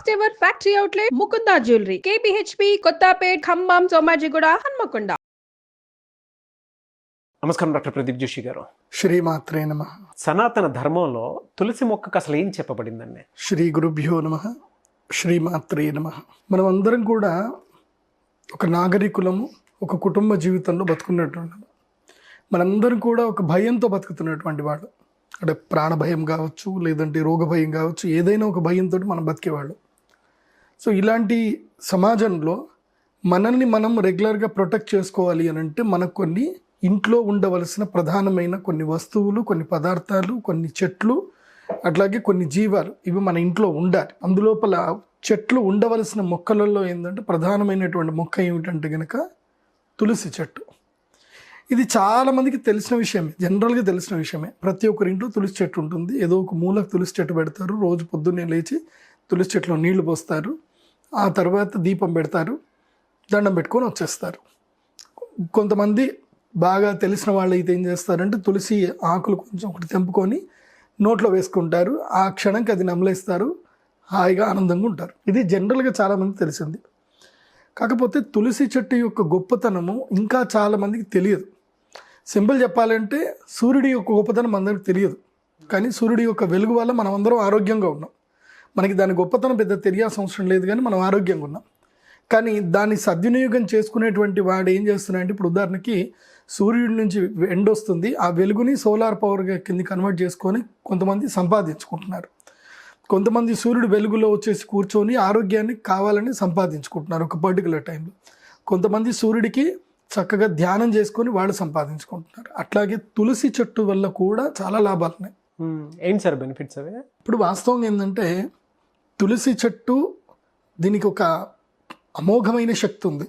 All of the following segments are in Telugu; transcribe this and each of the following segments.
First ever factory outlet Mukunda jewellery KPHB Kothapet Khammam Somajiguda Hanamkonda. నమస్కారం డాక్టర్ ప్రదీప్ జోషి గారు. శ్రీమాత్రే నమః. సనాతన ధర్మంలో తులసి మొక్కకు అసలు ఏం చెప్పబడిందండి? శ్రీ గురుభ్యో నమః. శ్రీమాత్రే నమః. మనం అందరం కూడా ఒక నాగరికులము, ఒక కుటుంబ జీవితంలో బతుకున్నటువంటి మనందరం కూడా ఒక భయంతో బతుకుతున్నటువంటి వాళ్ళు. అంటే ప్రాణ భయం కావచ్చు, లేదంటే రోగ భయం కావచ్చు, ఏదైనా ఒక భయంతో మనం బతికేవాళ్ళు. సో ఇలాంటి సమాజంలో మనల్ని మనం రెగ్యులర్గా ప్రొటెక్ట్ చేసుకోవాలి అని అంటే మనకు కొన్ని ఇంట్లో ఉండవలసిన ప్రధానమైన కొన్ని వస్తువులు, కొన్ని పదార్థాలు, కొన్ని చెట్లు, అట్లాగే కొన్ని జీవాలు ఇవి మన ఇంట్లో ఉండాలి. అందులోపల చెట్లు ఉండవలసిన మొక్కలలో ఏంటంటే ప్రధానమైనటువంటి మొక్క ఏమిటంటే కనుక తులసి చెట్టు. ఇది చాలామందికి తెలిసిన విషయమే, జనరల్గా తెలిసిన విషయమే. ప్రతి ఒక్కరి ఇంట్లో తులసి చెట్టు ఉంటుంది. ఏదో ఒక మూలకు తులసి చెట్టు పెడతారు. రోజు పొద్దున్నే లేచి తులసి చెట్టులో నీళ్లు పోస్తారు. ఆ తర్వాత దీపం పెడతారు, దండం పెట్టుకొని వచ్చేస్తారు. కొంతమంది బాగా తెలిసిన వాళ్ళు అయితే ఏం చేస్తారంటే తులసి ఆకులు కొంచెం ఒకటి తెంపుకొని నోట్లో వేసుకుంటారు. ఆ క్షణంకి అది నమలేస్తారు, హాయిగా ఆనందంగా ఉంటారు. ఇది జనరల్గా చాలామంది తెలిసింది. కాకపోతే తులసి చెట్టు యొక్క గొప్పతనము ఇంకా చాలామందికి తెలియదు. సింపుల్ చెప్పాలంటే సూర్యుడి యొక్క గొప్పతనం అందరికి తెలియదు, కానీ సూర్యుడి యొక్క వెలుగు వల్ల మనం అందరం ఆరోగ్యంగా ఉన్నాం. మనకి దాని గొప్పతనం పెద్ద తెలియాల్సిన అవసరం లేదు, కానీ మనం ఆరోగ్యంగా ఉన్నాం. కానీ దాన్ని సద్వినియోగం చేసుకునేటువంటి వాడు ఏం చేస్తున్నాడంటే, ఇప్పుడు ఉదాహరణకి సూర్యుడి నుంచి ఎండ వస్తుంది, ఆ వెలుగుని సోలార్ పవర్ కింద కన్వర్ట్ చేసుకొని కొంతమంది సంపాదించుకుంటున్నారు. కొంతమంది సూర్యుడు వెలుగులో వచ్చేసి కూర్చొని ఆరోగ్యాన్ని కావాలని సంపాదించుకుంటున్నారు ఒక పర్టికులర్ టైంలో. కొంతమంది సూర్యుడికి చక్కగా ధ్యానం చేసుకొని వాళ్ళు సంపాదించుకుంటున్నారు. అట్లాగే తులసి చెట్టు వల్ల కూడా చాలా లాభాలు ఉన్నాయి. ఏంటి సార్ బెనిఫిట్స్ అవి? ఇప్పుడు వాస్తవం ఏంటంటే తులసి చెట్టు దీనికి ఒక అమోఘమైన శక్తి ఉంది.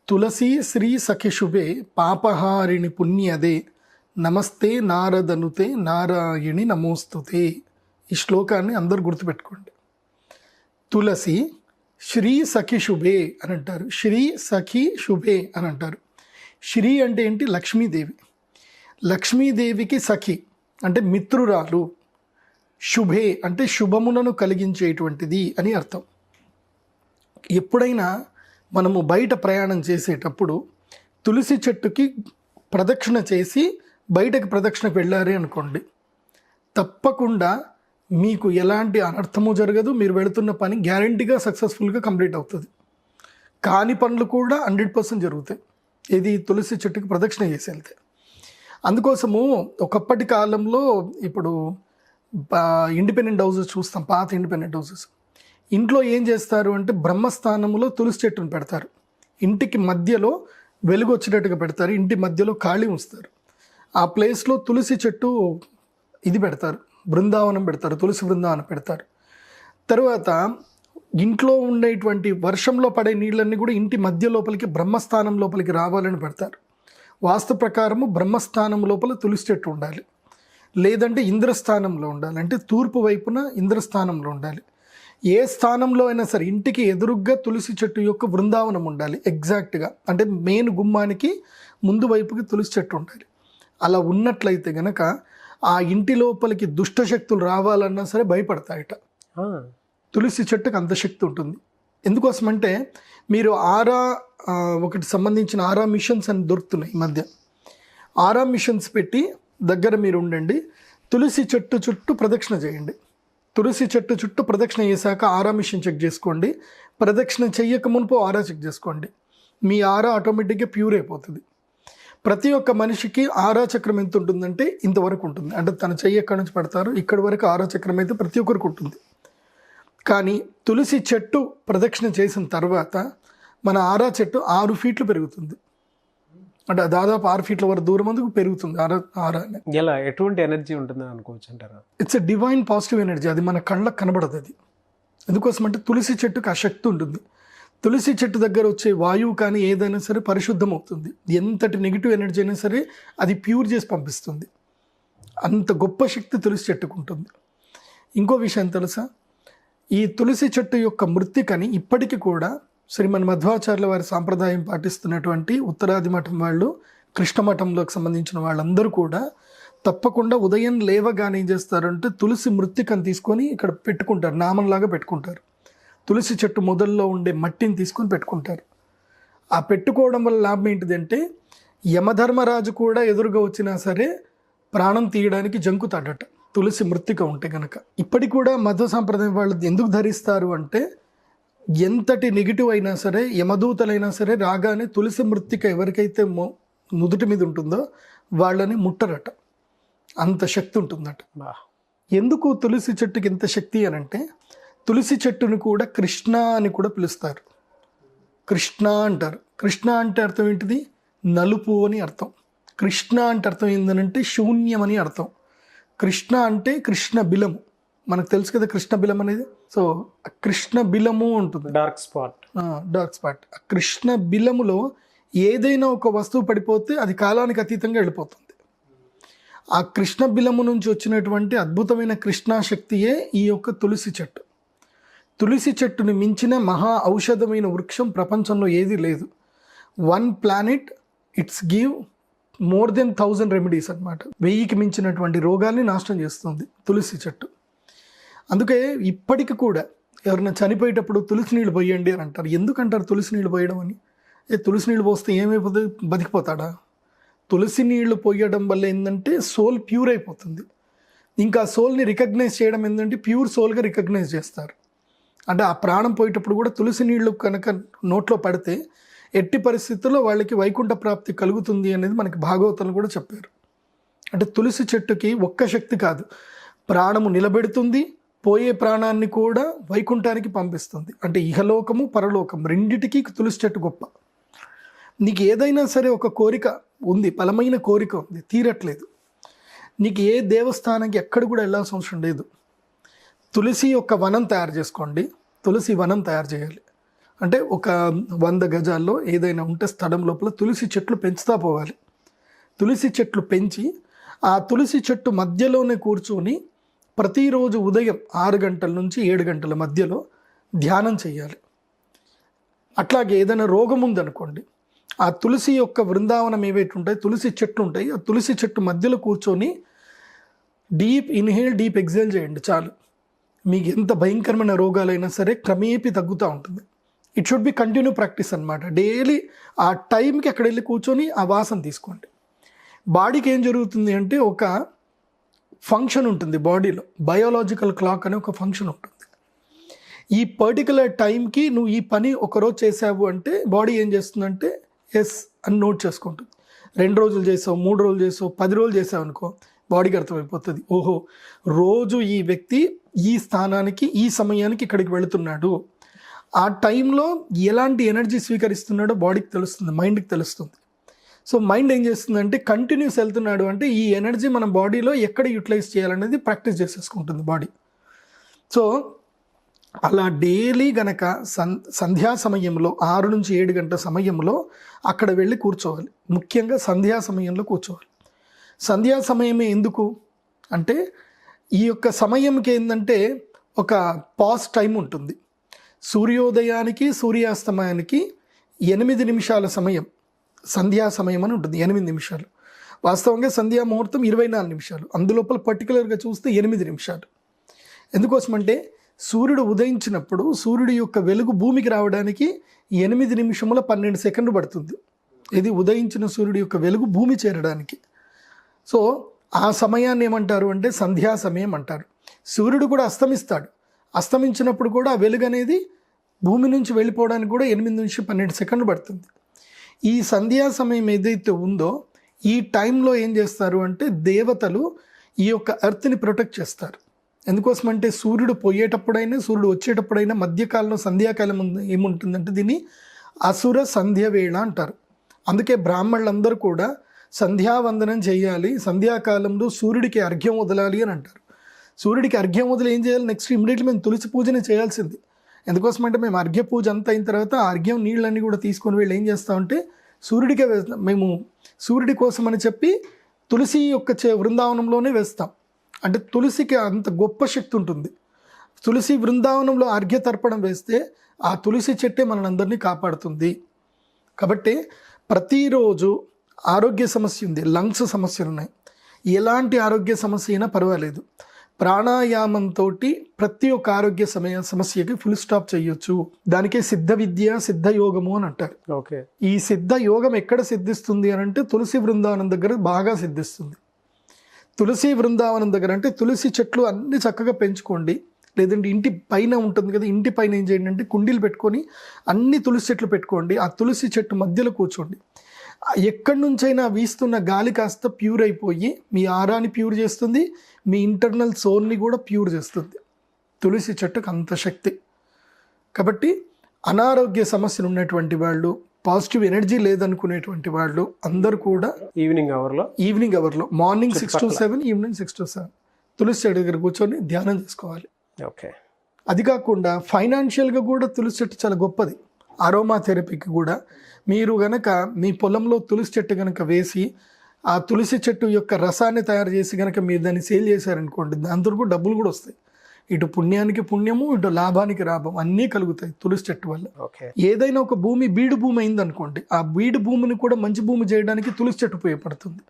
తులసి శ్రీ సఖి శుభే పాపహారిణి పుణ్యదే నమస్తే నారదనుతే నారాయణి నమోస్తుతే. ఈ శ్లోకాన్ని అందరూ గుర్తుపెట్టుకోండి. తులసి శ్రీ సఖి శుభే అని అంటారు. శ్రీ సఖి శుభే అని అంటారు. శ్రీ అంటే ఏంటి? లక్ష్మీదేవి. లక్ష్మీదేవికి సఖి అంటే మిత్రురాలు. శుభే అంటే శుభములను కలిగించేటువంటిది అని అర్థం. ఎప్పుడైనా మనము బయట ప్రయాణం చేసేటప్పుడు తులసి చెట్టుకి ప్రదక్షిణ చేసి బయటకు ప్రదక్షిణకు వెళ్ళారే అనుకోండి, తప్పకుండా మీకు ఎలాంటి అనర్థము జరగదు. మీరు వెళుతున్న పని గ్యారంటీగా సక్సెస్ఫుల్గా కంప్లీట్ అవుతుంది. కాని పనులు కూడా 100% జరుగుతాయి. ఇది తులసి చెట్టుకి ప్రదక్షిణ చేసి వెళ్తే. అందుకోసము ఒకప్పటి కాలంలో ఇప్పుడు ఇండిపెండెంట్ హౌసెస్ చూస్తాం, పాత ఇండిపెండెంట్ హౌసెస్. ఇంట్లో ఏం చేస్తారు అంటే బ్రహ్మస్థానంలో తులసి చెట్టును పెడతారు. ఇంటికి మధ్యలో వెలుగు వచ్చేటట్టుగా పెడతారు, ఇంటి మధ్యలో ఖాళీ ఉంచుతారు. ఆ ప్లేస్లో తులసి చెట్టు ఇది పెడతారు, బృందావనం పెడతారు, తులసి బృందావనం పెడతారు. తర్వాత ఇంట్లో ఉండేటువంటి వర్షంలో పడే నీళ్ళన్నీ కూడా ఇంటి మధ్య లోపలికి బ్రహ్మస్థానం లోపలికి రావాలని పెడతారు. వాస్తు ప్రకారము బ్రహ్మస్థానం లోపల తులసి చెట్టు ఉండాలి, లేదంటే ఇంద్రస్థానంలో ఉండాలి. అంటే తూర్పు వైపున ఇంద్రస్థానంలో ఉండాలి. ఏ స్థానంలో అయినా సరే ఇంటికి ఎదురుగ్గా తులసి చెట్టు యొక్క బృందావనం ఉండాలి ఎగ్జాక్ట్గా. అంటే మెయిన్ గుమ్మానికి ముందు వైపుకి తులసి చెట్టు ఉండాలి. అలా ఉన్నట్లయితే గనక ఆ ఇంటి లోపలికి దుష్టశక్తులు రావాలన్నా సరే భయపడతాయట. తులసి చెట్టుకు అంత శక్తి ఉంటుంది. ఎందుకోసమంటే మీరు ఒకటి సంబంధించిన ఆరా మిషన్స్ అని దొరుకుతున్నాయి ఈ మధ్య. ఆరా మిషన్స్ పెట్టి దగ్గర మీరు ఉండండి, తులసి చెట్టు చుట్టూ ప్రదక్షిణ చేయండి. తులసి చెట్టు చుట్టూ ప్రదక్షిణ చేశాక ఆరా మిషన్ చెక్ చేసుకోండి. ప్రదక్షిణ చెయ్యక మునుపు ఆరా చెక్ చేసుకోండి. మీ ఆరా ఆటోమేటిక్గా ప్యూర్ అయిపోతుంది. ప్రతి ఒక్క మనిషికి ఆరా చక్రం ఎంత ఉంటుందంటే ఇంతవరకు ఉంటుంది. అంటే తన చెయ్యి ఎక్కడి నుంచి పెడతారు ఇక్కడి వరకు ఆరా చక్రం అయితే ప్రతి ఒక్కరికి ఉంటుంది. కానీ తులసి చెట్టు ప్రదక్షిణ చేసిన తర్వాత మన ఆరా చెట్టు 6 ఫీట్లు పెరుగుతుంది. అంటే దాదాపు 6 ఫీట్ల వరకు దూరం అందుకు పెరుగుతుంది ఆరా. ఎలా ఎటువంటి ఎనర్జీ ఉంటుందని అనుకోవచ్చు అంటారా? It's a divine positive energy. అది మన కళ్ళకు కనబడదు. అది ఎందుకోసం అంటే తులసి చెట్టుకు ఆ శక్తి ఉంటుంది. తులసి చెట్టు దగ్గర వచ్చే వాయువు కానీ ఏదైనా సరే పరిశుద్ధం అవుతుంది. ఎంతటి నెగిటివ్ ఎనర్జీ అయినా సరే అది ప్యూర్ చేసి పంపిస్తుంది. అంత గొప్ప శక్తి తులసి చెట్టుకు ఉంటుంది. ఇంకో విషయం తెలుసా, ఈ తులసి చెట్టు యొక్క మృత్తికని ఇప్పటికీ కూడా శ్రీమన్ మధ్వాచార్యుల వారి సాంప్రదాయం పాటిస్తున్నటువంటి ఉత్తరాది మఠం వాళ్ళు, కృష్ణ మఠంలోకి సంబంధించిన వాళ్ళందరూ కూడా తప్పకుండా ఉదయం లేవగానే ఏం చేస్తారంటే తులసి మృత్తికను తీసుకొని ఇక్కడ పెట్టుకుంటారు, నామంలాగా పెట్టుకుంటారు. తులసి చెట్టు మొదల్లో ఉండే మట్టిని తీసుకొని పెట్టుకుంటారు. ఆ పెట్టుకోవడం వల్ల లాభం ఏంటిదంటే యమధర్మరాజు కూడా ఎదురుగా వచ్చినా సరే ప్రాణం తీయడానికి జంకుతాడట తులసి మృత్తిక ఉంటే కనుక. ఇప్పటికి కూడా మధ్వ సాంప్రదాయం వాళ్ళు ఎందుకు ధరిస్తారు అంటే ఎంతటి నెగిటివ్ అయినా సరే యమదూతలైనా సరే రాగానే తులసి మృత్తిక ఎవరికైతే నుదుటి మీద ఉంటుందో వాళ్ళని ముట్టరట, అంత శక్తి ఉంటుందట. ఎందుకు తులసి చెట్టుకి ఎంత శక్తి అని అంటే తులసి చెట్టును కూడా కృష్ణ అని కూడా పిలుస్తారు. కృష్ణ అంటారు. కృష్ణ అంటే అర్థం ఏంటిది? నలుపు అని అర్థం. కృష్ణ అంటే అర్థం ఏంటంటే శూన్యం అని అర్థం. కృష్ణ అంటే కృష్ణ బిలము, మనకు తెలుసు కదా కృష్ణ బిలం అనేది. సో కృష్ణ బిలము ఉంటుంది, డార్క్ స్పాట్. ఆ కృష్ణ బిలములో ఏదైనా ఒక వస్తువు పడిపోతే అది కాలానికి అతీతంగా వెళ్ళిపోతుంది. ఆ కృష్ణ బిలము నుంచి వచ్చినటువంటి అద్భుతమైన కృష్ణాశక్తియే ఈ యొక్క తులసి చెట్టు. తులసి చెట్టుని మించిన మహా ఔషధమైన వృక్షం ప్రపంచంలో ఏది లేదు. 1 planet it's give more than 1000 remedies అనమాట. 1000కి మించినటువంటి రోగాల్ని నాశనం చేస్తుంది తులసి చెట్టు. అందుకే ఇప్పటికి కూడా ఎవరైనా చనిపోయేటప్పుడు తులసి నీళ్ళు పోయండి అని అంటారు. ఎందుకంటారు తులసి నీళ్ళు పోయడం అని? తులసి నీళ్ళు పోస్తే ఏమైపోతుంది? బతికిపోతాడా? తులసి నీళ్లు పోయడం వల్ల ఏంటంటే సోల్ ప్యూర్ అయిపోతుంది. ఇంకా సోల్ని రికగ్నైజ్ చేయడం ఏంటంటే ప్యూర్ సోల్గా రికగ్నైజ్ చేస్తారు. అంటే ఆ ప్రాణం పోయేటప్పుడు కూడా తులసి నీళ్లు కనుక నోట్లో పడితే ఎట్టి పరిస్థితుల్లో వాళ్ళకి వైకుంఠ ప్రాప్తి కలుగుతుంది అనేది మనకి భాగవతంలో కూడా చెప్పారు. అంటే తులసి చెట్టుకి ఒక్క శక్తి కాదు, ప్రాణము నిలబెడుతుంది, పోయే ప్రాణాన్ని కూడా వైకుంఠానికి పంపిస్తుంది. అంటే ఇహలోకము పరలోకం రెండిటికి తులసి చెట్టు గొప్ప. నీకు ఏదైనా సరే ఒక కోరిక ఉంది, బలమైన కోరిక ఉంది, తీరట్లేదు, నీకు ఏ దేవస్థానానికి ఎక్కడ కూడా వెళ్ళాల్సిన అవసరం లేదు. తులసి యొక్క వనం తయారు చేసుకోండి. తులసి వనం తయారు చేయాలి అంటే ఒక 100 గజాల్లో ఏదైనా ఉంటే స్థలం లోపల తులసి చెట్లు పెంచుతా పోవాలి. తులసి చెట్లు పెంచి ఆ తులసి చెట్టు మధ్యలోనే కూర్చొని ప్రతిరోజు ఉదయం 6 గంటల నుంచి 7 గంటల మధ్యలో ధ్యానం చేయాలి. అట్లాగే ఏదైనా రోగం ఉందనుకోండి, ఆ తులసి యొక్క బృందావనం ఏవైతే ఉంటాయి, తులసి చెట్లు ఉంటాయి, ఆ తులసి చెట్టు మధ్యలో కూర్చొని డీప్ ఇన్హేల్ డీప్ ఎక్సేల్ చేయండి చాలు. మీకు ఎంత భయంకరమైన రోగాలైనా సరే క్రమేపీ తగ్గుతూ ఉంటుంది. It should be continue practice అనమాట. డైలీ ఆ టైంకి అక్కడ వెళ్ళి కూర్చొని ఆ వాసన తీసుకోండి. బాడీకి ఏం జరుగుతుంది అంటే ఒక ఫంక్షన్ ఉంటుంది బాడీలో, బయోలాజికల్ క్లాక్ అనే ఒక ఫంక్షన్ ఉంటుంది. ఈ పర్టికులర్ టైంకి నువ్వు ఈ పని ఒకరోజు చేసావు అంటే బాడీ ఏం చేస్తుందంటే ఎస్ అని నోట్ చేసుకుంటుంది. 2 రోజులు చేసావు, 3 రోజులు చేసావు, 10 రోజులు చేసావు అనుకో, బాడీకి అర్థమైపోతుంది, ఓహో రోజు ఈ వ్యక్తి ఈ స్థానానికి ఈ సమయానికి ఇక్కడికి వెళుతున్నాడు. ఆ టైంలో ఎలాంటి ఎనర్జీ స్వీకరిస్తున్నాడో బాడీకి తెలుస్తుంది, మైండ్కి తెలుస్తుంది. సో మైండ్ ఏం చేస్తుందంటే కంటిన్యూస్ వెళ్తున్నాడు అంటే ఈ ఎనర్జీ మన బాడీలో ఎక్కడ యూటిలైజ్ చేయాలనేది ప్రాక్టీస్ చేసేసుకుంటుంది బాడీ. సో అలా డైలీ గనక సంధ్యా సమయంలో 6 నుంచి 7 గంటల సమయంలో అక్కడ వెళ్ళి కూర్చోవాలి. ముఖ్యంగా సంధ్యా సమయంలో కూర్చోవాలి. సంధ్యా సమయమే ఎందుకు అంటే ఈ యొక్క సమయంకి ఏంటంటే ఒక పాజ్ టైం ఉంటుంది. సూర్యోదయానికి సూర్యాస్తమయానికి 8 నిమిషాల సమయం సంధ్యా సమయం అని ఉంటుంది. 8 నిమిషాలు. వాస్తవంగా సంధ్యా ముహూర్తం 24 నిమిషాలు. అందులోపల పర్టికులర్గా చూస్తే 8 నిమిషాలు. ఎందుకోసమంటే సూర్యుడు ఉదయించినప్పుడు సూర్యుడి యొక్క వెలుగు భూమికి రావడానికి 8 నిమిషముల 12 సెకండ్లు పడుతుంది. ఇది ఉదయించిన సూర్యుడి యొక్క వెలుగు భూమి చేరడానికి. సో ఆ సమయాన్ని ఏమంటారు అంటే సంధ్యా సమయం అంటారు. సూర్యుడు కూడా అస్తమిస్తాడు. అస్తమించినప్పుడు కూడా ఆ వెలుగు అనేది భూమి నుంచి వెళ్ళిపోవడానికి కూడా 8 నుంచి 12 సెకండ్లు పడుతుంది. ఈ సంధ్యా సమయం ఏదైతే ఉందో ఈ టైంలో ఏం చేస్తారు అంటే దేవతలు ఈ యొక్క ఎర్త్ని ప్రొటెక్ట్ చేస్తారు. ఎందుకోసమంటే సూర్యుడు పోయేటప్పుడైనా సూర్యుడు వచ్చేటప్పుడైనా మధ్యకాలంలో సంధ్యాకాలం ఏముంటుందంటే దీన్ని అసుర సంధ్య వేళ అంటారు. అందుకే బ్రాహ్మణులందరూ కూడా సంధ్యావందనం చేయాలి, సంధ్యాకాలంలో సూర్యుడికి అర్ఘ్యం వదలాలి అని అంటారు. సూర్యుడికి అర్ఘ్యం వదిలి ఏం చేయాలి? నెక్స్ట్ ఇమ్మీడియట్లీ మేము తులసి పూజనే చేయాల్సింది. ఎందుకోసమంటే మేము అర్ఘ్య పూజ అంతా అయిన తర్వాత ఆ అర్ఘ్యం నీళ్ళన్నీ కూడా తీసుకొని వెళ్ళి ఏం చేస్తామంటే సూర్యుడికే వేస్తాం. మేము సూర్యుడి కోసం అని చెప్పి తులసి యొక్క బృందావనంలోనే వేస్తాం. అంటే తులసికి అంత గొప్ప శక్తి ఉంటుంది. తులసి బృందావనంలో అర్ఘ్య తర్పణం వేస్తే ఆ తులసి చెట్టే మనందరినీ కాపాడుతుంది. కాబట్టి ప్రతిరోజు ఆరోగ్య సమస్య ఉంది, లంగ్స్ సమస్యలు ఉన్నాయి, ఎలాంటి ఆరోగ్య సమస్య అయినా పర్వాలేదు, ప్రాణాయామంతో ప్రతి ఒక్క ఆరోగ్య సమస్యకి ఫుల్ స్టాప్ చేయొచ్చు. దానికే సిద్ధ విద్య, సిద్ధ యోగము అని అంటారు. ఓకే. ఈ సిద్ధ యోగం ఎక్కడ సిద్ధిస్తుంది అని అంటే తులసి బృందావనం దగ్గర బాగా సిద్ధిస్తుంది. తులసి బృందావనం దగ్గర అంటే తులసి చెట్లు అన్ని చక్కగా పెంచుకోండి. లేదంటే ఇంటి పైన ఉంటుంది కదా, ఇంటి పైన ఏం చేయండి అంటే కుండీలు పెట్టుకొని అన్ని తులసి చెట్లు పెట్టుకోండి. ఆ తులసి చెట్టు మధ్యలో కూర్చోండి. ఎక్కడి నుంచైనా వీస్తున్న గాలి కాస్త ప్యూర్ అయిపోయి మీ ఆరాని ప్యూర్ చేస్తుంది, మీ ఇంటర్నల్ సోల్ని కూడా ప్యూర్ చేస్తుంది. తులసి చెట్టుకు అంత శక్తి. కాబట్టి అనారోగ్య సమస్యలు ఉన్నటువంటి వాళ్ళు, పాజిటివ్ ఎనర్జీ లేదనుకునేటువంటి వాళ్ళు అందరూ కూడా ఈవినింగ్ అవర్లో మార్నింగ్ 6 to 7, ఈవినింగ్ 6 to 7 తులసి చెట్టు దగ్గర కూర్చొని ధ్యానం చేసుకోవాలి. ఓకే. అది కాకుండా ఫైనాన్షియల్గా కూడా తులసి చెట్టు చాలా గొప్పది. అరోమా థెరపీకి కూడా మీరు గనక మీ పొలంలో తులసి చెట్టు కనుక వేసి ఆ తులసి చెట్టు యొక్క రసాన్ని తయారు చేసి కనుక మీరు దాన్ని సేల్ చేశారనుకోండి, దాంతో కూడా డబ్బులు కూడా వస్తాయి. ఇటు పుణ్యానికి పుణ్యము, ఇటు లాభానికి లాభం అన్నీ కలుగుతాయి తులసి చెట్టు వల్ల. ఓకే. ఏదైనా ఒక భూమి బీడు భూమి అయిందనుకోండి, ఆ బీడు భూమిని కూడా మంచి భూమి చేయడానికి తులసి చెట్టు ఉపయోగపడుతుంది.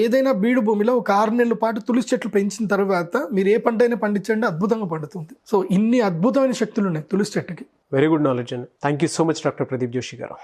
ఏదైనా బీడు భూమిలో ఒక 6 నెలల పాటు తులసి చెట్లు పెంచిన తర్వాత మీరు ఏ పంట అయినా పండించండి, అద్భుతంగా పండుతుంది. సో ఇన్ని అద్భుతమైన శక్తులు ఉన్నాయి తులసి చెట్టుకి. వెరీ గుడ్ నాలెడ్జ్ అండి. Thank you so much doctor Pradeep Joshi గారు.